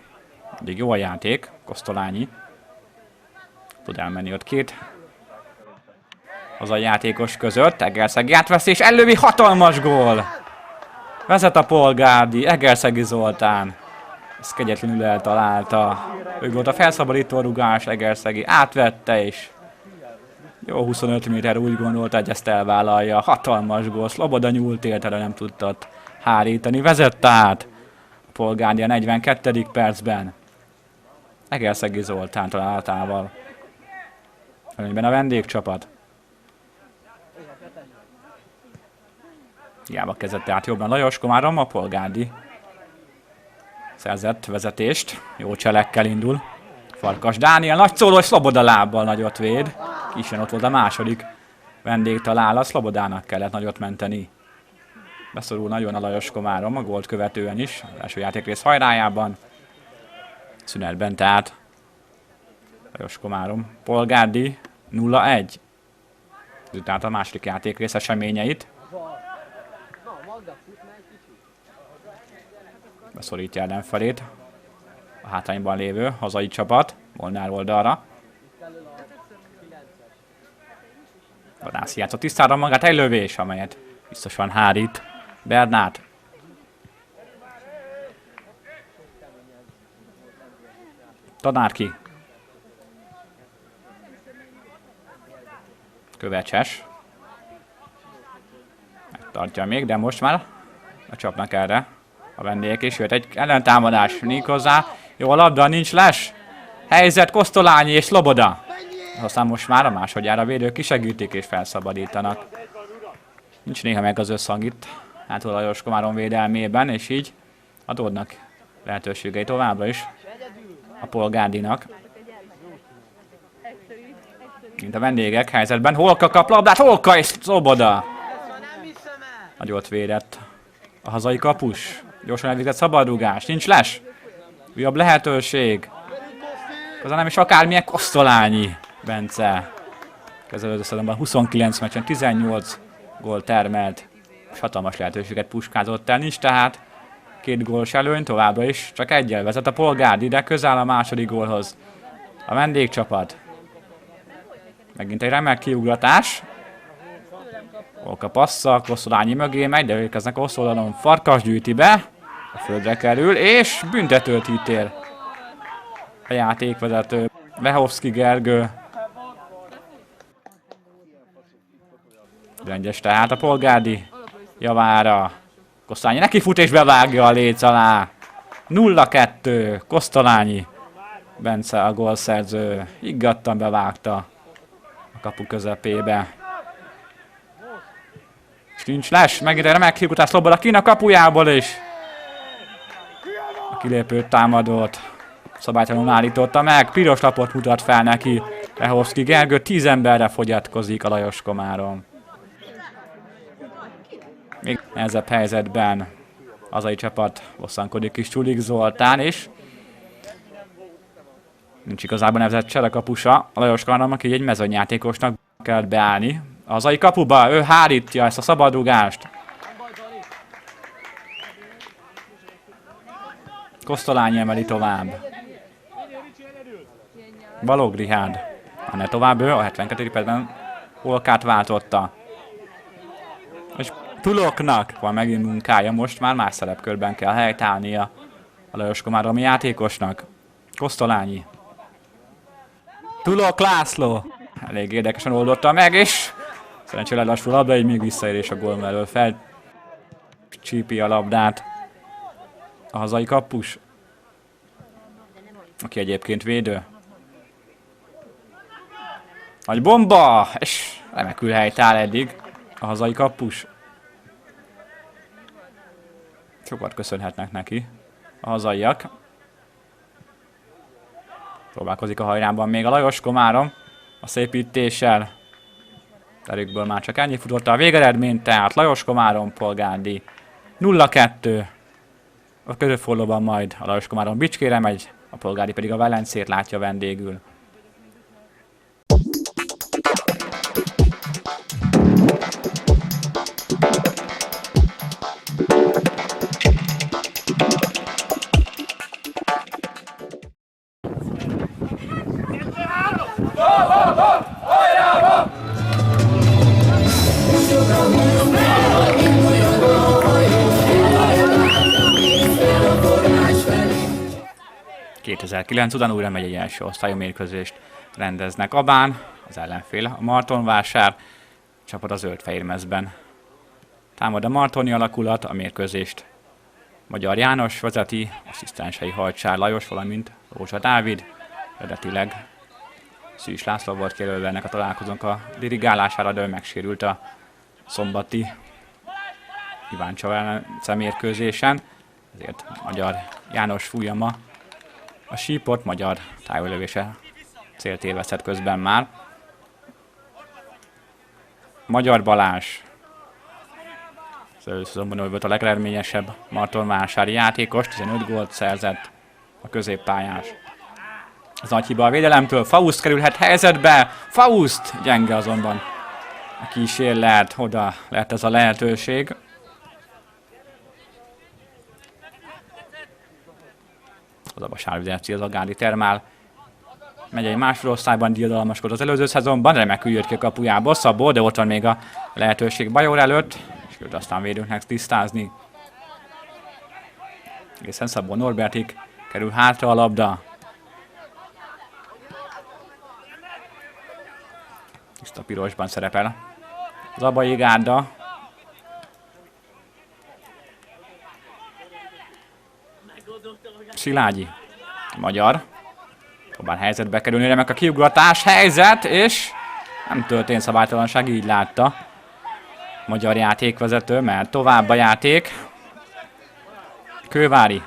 Eddig jó a játék, Kosztolányi. Tud elmenni ott két. Az a játékos között, Egerszegi átveszi és ellövi, hatalmas gól! Vezet a Polgárdi, Egerszegi Zoltán. Ezt kegyetlenül eltalálta. Ő volt a felszabadító rugás, Egerszegi átvette és jó 25 méter úgy gondolta, hogy ezt elvállalja. Hatalmas gól, Szloboda nyúlt érte, nem tudta hárítani. Vezette át a Polgárdi a 42. percben. Egerszegi Zoltán találatával. Előnyben a vendégcsapat. Hiába kezdett át jobban Lajos Komárom, a Polgárdi szerzett vezetést. Jó cselekkel indul. Farkas Dániel, nagy szóló, és Szloboda lábbal nagyot véd. Kisen ott volt a második vendégtalálat, Szlobodának kellett nagyot menteni. Beszorul nagyon a Lajos Komárom, a gólt követően is, az első játékrész hajrájában. Szünetben tehát Lajos Komárom, Polgárdi 0-1. Tehát a második játékrész eseményeit. Beszorítja ellenfelét a hátrányban lévő hazai csapat, Molnár oldalra. Vanászi játszott tisztára magát, egy lövés, amelyet biztosan hárít Bernát. Tanárki. Kövecses. Megtartja még, de most már lecsapnak erre a vendégek, és jött egy ellentámadás Nikozá. Jó a labda, nincs les. Helyzet Kosztolányi és Szloboda. Aztán most már a másodjára védők kisegítik és felszabadítanak. Nincs néha meg az összhang itt hátul Lajos Komárom védelmében, és így adódnak lehetőségei továbbra is a Polgárdinak. Mint a vendégek helyzetben. Holka kap labdát, Holka és Szloboda. Nagyot védett a hazai kapus. Gyorsan elvégzett szabadrugás, nincs les. Újabb lehetőség. Közben nem is akármilyen Kosztolányi Bence. Közelődő szezonban 29 meccsen 18 gól termelt, és hatalmas lehetőséget puskázott el. Nincs tehát 2 gólos előny, továbbra is csak egyel vezet a Polgárdi, de közel a második gólhoz a vendégcsapat. Megint egy remek kiugratás. Holka passza, Kosztolányi mögé megy, de érkeznek oldalon, Farkas gyűjti be, a földre kerül, és büntetőt ítél a játékvezető Vehovszki Gergő. Rendes tehát a Polgárdi javára. Kosztolányi nekifut és bevágja a léc alá. 0-2, Kosztolányi Bence a gólszerző higgadtan bevágta a kapu közepébe. És nincs les, megint remek kiukutás Loboda kinn a kapujából is. A kilépőt támadót szabálytalanul állította meg, piros lapot mutat fel neki. Rehovszki Gergő 10 emberre fogyatkozik a Lajos Komárom. Még nehezebb helyzetben hazai csapat bosszankodik is Csulik Zoltán is. Nincs igazából nevezett cserekapusa a Lajos Komáromnak, így egy mezőnyjátékosnak kell beállni. A hazai kapuba ő hárítja ezt a szabadrugást. Kosztolányi emeli tovább. Balog Rihárd. Ne tovább ő a 72. percben Olkát váltotta. És Tuloknak van megint munkája, most már más szerepkörben kell helytállnia a Lajos Komáromi játékosnak. Kosztolányi. Tulok László. Elég érdekesen oldotta meg, és szerencsére lassul a labda, így még visszaérés a gól mellől felcsípi a labdát a hazai kapus, aki egyébként védő. Nagy bomba, és remekül helytáll eddig a hazai kapus. Sokat köszönhetnek neki a hazaiak. Próbálkozik a hajrában még a Lajos Komárom a szépítéssel. Terükből már csak ennyi futotta a végeredményt, tehát Lajos Komárom polgárdíj 0-2. A körülfordulóban majd a Lajos Komárom Bicskére megy, a polgári pedig a Velencét látja vendégül. Után újra megy egy első osztályú mérkőzést rendeznek Abán, az ellenfél a Martonvásár, csapat a zöld-fehér mezben. Támad a martoni alakulat, a mérkőzést Magyar János vezeti, asszisztensei Hajcsár Lajos, valamint Rózsa Dávid, eredetileg Szűs László volt kijelölve ennek a találkozónk a dirigálására, de ő megsérült a szombati Iváncsa Velence mérkőzésen, ezért Magyar János fújja ma a sípot, Magyar távolövése célt élvezhet közben már. Magyar Balázs az előszezonban ő volt a legeredményesebb martonvásári játékos, 15 gólt szerzett a középpályás. Az nagy hiba a védelemtől, Faust kerülhet helyzetbe, Faust gyenge azonban a kísérlet, oda lett ez a lehetőség. Az a Vasárviderci, az a Gádi Termál megyei másodosztályban diadalmaskodott az előző szezonban, remekül jött ki a kapujából Szabó, de ott van még a lehetőség Bajor előtt, és őt aztán védőknek tisztázni. Egészen Szabó Norbertig kerül hátra a labda. Tiszta pirosban szerepel Zabai Gárda. Szilágyi, Magyar. Próbál helyzetbe kerülni, remek a kiugratás, helyzet, és nem történt szabálytalanság, így látta Magyar játékvezető, mert tovább a játék. Kővári.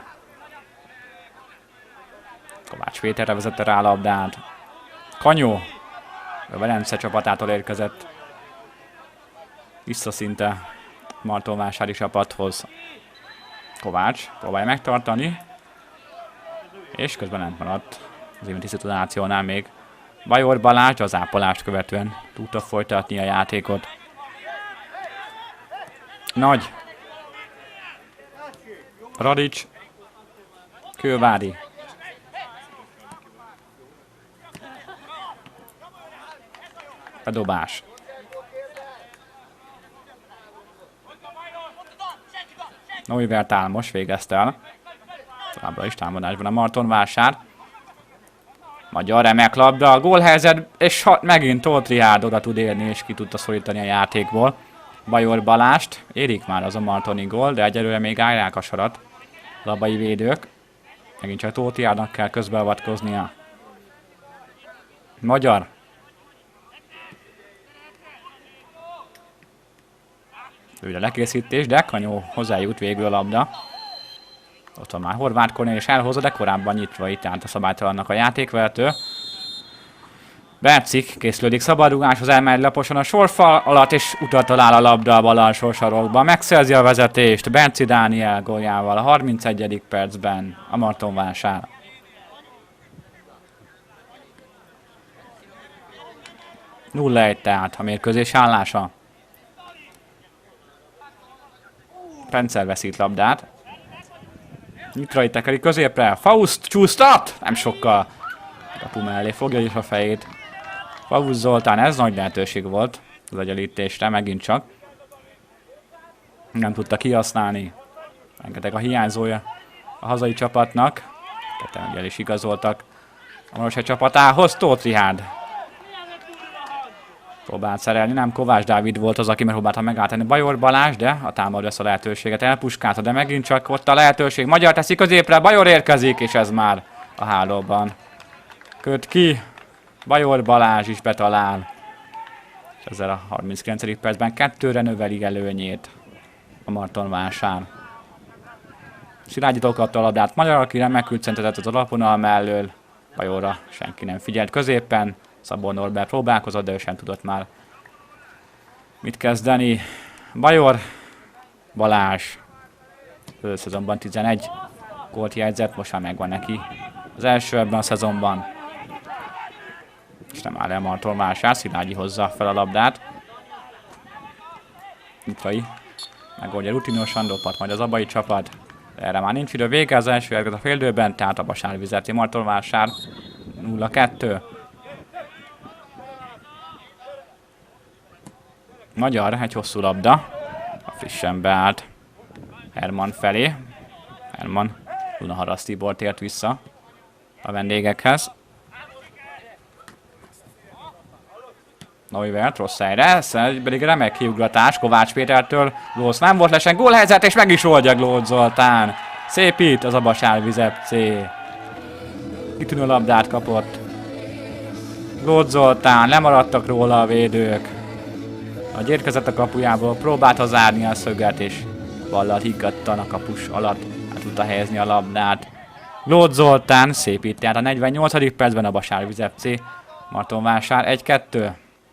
Kovács Péterre vezette rá a labdát. Kanyó. A Velence csapatától érkezett vissza szinte martonvásári csapathoz. Kovács próbálja megtartani, és közben nem maradt az iménti szituációnál még Bajor Balázs, az ápolást követően tudta folytatni a játékot. Nagy. Radics. Kővári. Bedobás. Noivert Álmos végezte el. Továbbra is támadásban a Martonvásár. Magyar remek labda, a gólhelyzet, és megint Tóth Rihárd oda tud érni, és ki tudta szorítani a játékból Bajor Balást. Érik már az a martoni gól, de egyelőre még állják a sarat az abai védők. Megint csak Tótiárnak kell közbeavatkoznia. Magyar. Őre lekészítés, de Kanyó hozzájut végül a labda. Ott van már Horváth Kornél és elhozza, de korábban nyitva itt állt a szabálytalannak a játékvezető. Bercik készülődik szabadrugáshoz, elmegy laposan a sorfal alatt, és utat talál a labda a bal alsó sarokba. Megszerzi a vezetést Berci Dániel góljával a 31. percben a Martonvásár. Nulla egy tehát a mérkőzés állása. Rendszer veszít labdát. Nyitrai tekeri középre. Faust csúsztat! Nem sokkal. Kapu mellé fogja is a fejét. Faust Zoltán, ez nagy lehetőség volt az egyenlítésre, megint csak. Nem tudta kihasználni. Rengeteg a hiányzója a hazai csapatnak. Ketten ugye el is igazoltak a Maroshegy csapatához. Tóth Rihárd próbált szerelni, nem Kovács Dávid volt az, aki megpróbálta megállítani Bajor Balázs, de a támadó ezt a lehetőséget elpuskálta, de megint csak ott a lehetőség. Magyar teszi középre, Bajor érkezik, és ez már a hálóban köt ki. Bajor Balázs is betalál, és ezzel a 39. percben 2-re növeli előnyét a Martonvásár. Szilágyi kapta a labdát Magyar, aki remekül centretett az alapvonal mellől. Bajorra senki nem figyelt középen. Szabó Norbert próbálkozott, de ő sem tudott már mit kezdeni. Bajor Balázs szezonban 11 gólt jegyzett, most már megvan neki az első ebben a szezonban. És nem áll el Martonvásár, Szilágyi hozza fel a labdát. Nyitrai megoldja rutinosan, dobhat majd az abai csapat. Erre már nincs idő, vége az első a féldőben, tehát a Vasárvizerti Martonvásár 0-2. Magyar, egy hosszú labda, a frissen beállt Herman felé. Herman, Dunaharaszt Tibor tért vissza a vendégekhez. Neuvert rossz helyre, pedig remek kiugratás Kovács Pétertől. Glócz nem volt lesen, gólhelyzet, és meg is oldja Glócz Zoltán. Szépít az Abasárvíz FC. Kitűnő labdát kapott Glócz Zoltán, lemaradtak róla a védők. Ahogy érkezett a kapujából, próbálta zárni a szöget, és ballal higgadtan a kapus alatt át tudta helyezni a labdát. Glócz Zoltán szépít, tehát a 48. percben a Vasárvíz FC. Martonvásár 1-2.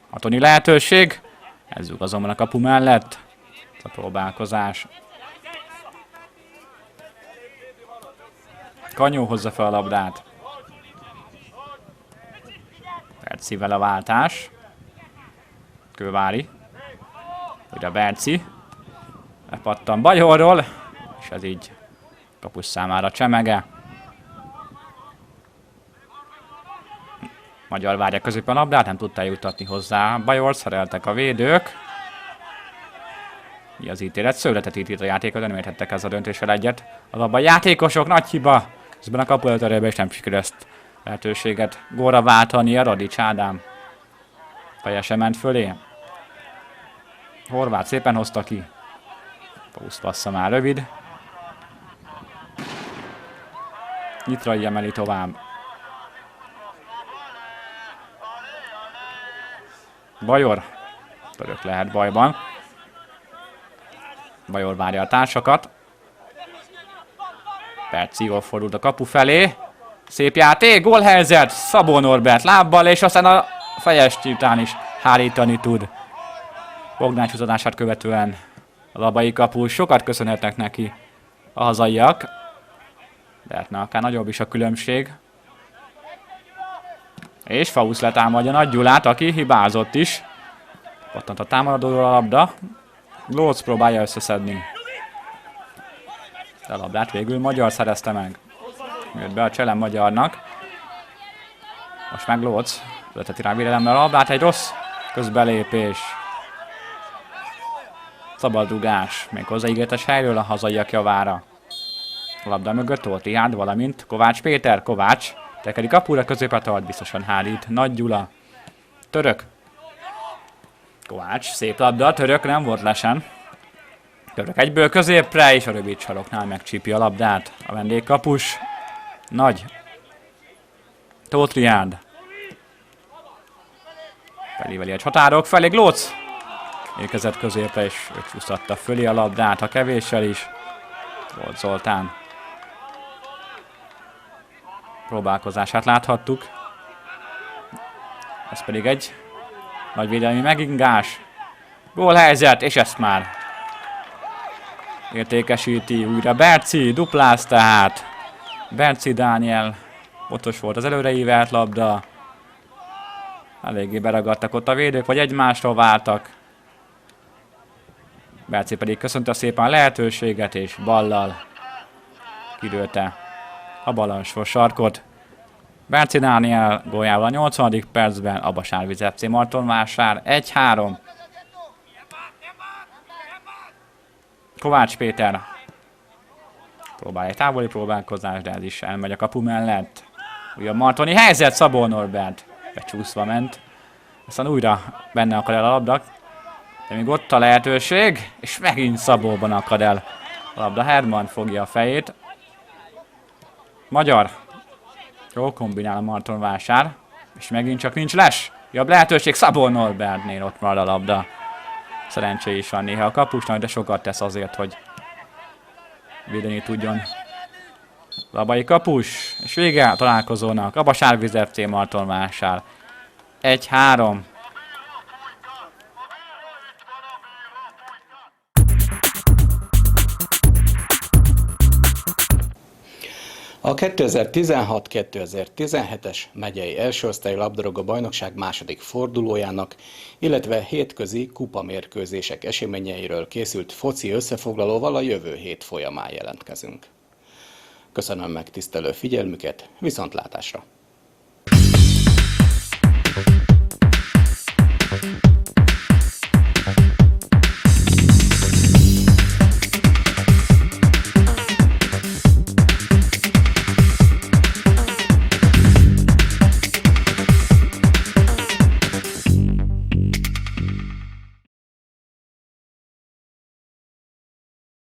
Hatoni lehetőség. Ez zúg azonban a kapu mellett. Ez a próbálkozás. Kanyó hozza fel a labdát. Bercivel a váltás. Kővári. Ugye Berci. Lepattan Bajorról. És ez így kapus számára csemege. Magyar várja középen a labdát, nem tudta juttatni hozzá. Bajor, szereltek a védők. Mi az ítélet? Szőletet ítít a játékot, de nem értettek ezzel a döntéssel egyet. Az abban játékosok, nagy hiba. Közben a kapu előtt és nem sikerül ezt lehetőséget gólra váltani a Radics Ádám. Fejesen ment fölé. Horváth szépen hozta ki. Pauszt passza már rövid. Nyitrai emeli tovább. Bajor. Török lehet bajban. Bajor várja a társakat. Perc jól fordult a kapu felé. Szép játék, gólhelyzet. Szabó Norbert lábbal, és aztán a fejes után is hárítani tud. Bogdány húzódását követően a labai kapus. Sokat köszönhetnek neki a hazaiak. Lehetne akár nagyobb is a különbség. És Faust letámadja Nagy Gyulát, aki hibázott is. Pattant a támadóról a labda. Glócz próbálja összeszedni. De a labdát végül Magyar szerezte meg. Jött be a cselem Magyarnak. Most meg Glócz. Vezeteti rá védelemmel a labdát, egy rossz közbelépés. Szabadrugás. Méghozzá ígéretes helyről a hazaiak javára. A labda mögött Tóth Rihárd, valamint Kovács Péter. Kovács tekeri kapura, középre tart, biztosan hárít Nagy Gyula. Török. Kovács, szép labda, Török nem volt lesen. Török egyből középre, és a rövid saroknál megcsípi a labdát a vendégkapus. Nagy. Tóth Rihárd. Felíveli a csatárok felé, Glóc. Érkezett középre, és ő csúsztatta fölé a labdát a kevéssel is. Volt Zoltán. Próbálkozását láthattuk. Ez pedig egy nagy védelmi megingás. Gólhelyzet, és ezt már értékesíti újra Berci, dupláz tehát. Berci Dániel, pontos volt az előreívelt labda. Eléggé beragadtak ott a védők, vagy egymásra váltak. Berci pedig köszönte szépen a lehetőséget, és ballal kidőlte a bal alsó sarkot. Berci Dániel góljával a 80. percben, a Basárvíz FC Martonvásár 1-3. Kovács Péter próbálja egy távoli próbálkozás, de ez is elmegy a kapu mellett. Újabb martoni helyzet, Szabó Norbert becsúszva ment. Aztán újra benne akad el a labda, de még ott a lehetőség, és megint Szabóban akad el a labda. Herman fogja a fejét. Magyar. Jól kombinál a Martonvásár, és megint csak nincs les. Jobb lehetőség Szabó Norbertnél, ott marad a labda. Szerencsé is van néha a kapusnak, de sokat tesz azért, hogy védeni tudjon. Labai kapus, és vége a találkozónak. A Basárvíz FC Martonvásár 1-3. A 2016-2017-es megyei elsőosztályú labdarúgó bajnokság második fordulójának, illetve hétközi kupamérkőzések eseményeiről készült foci összefoglalóval a jövő hét folyamán jelentkezünk. Köszönöm megtisztelő figyelmüket, viszontlátásra!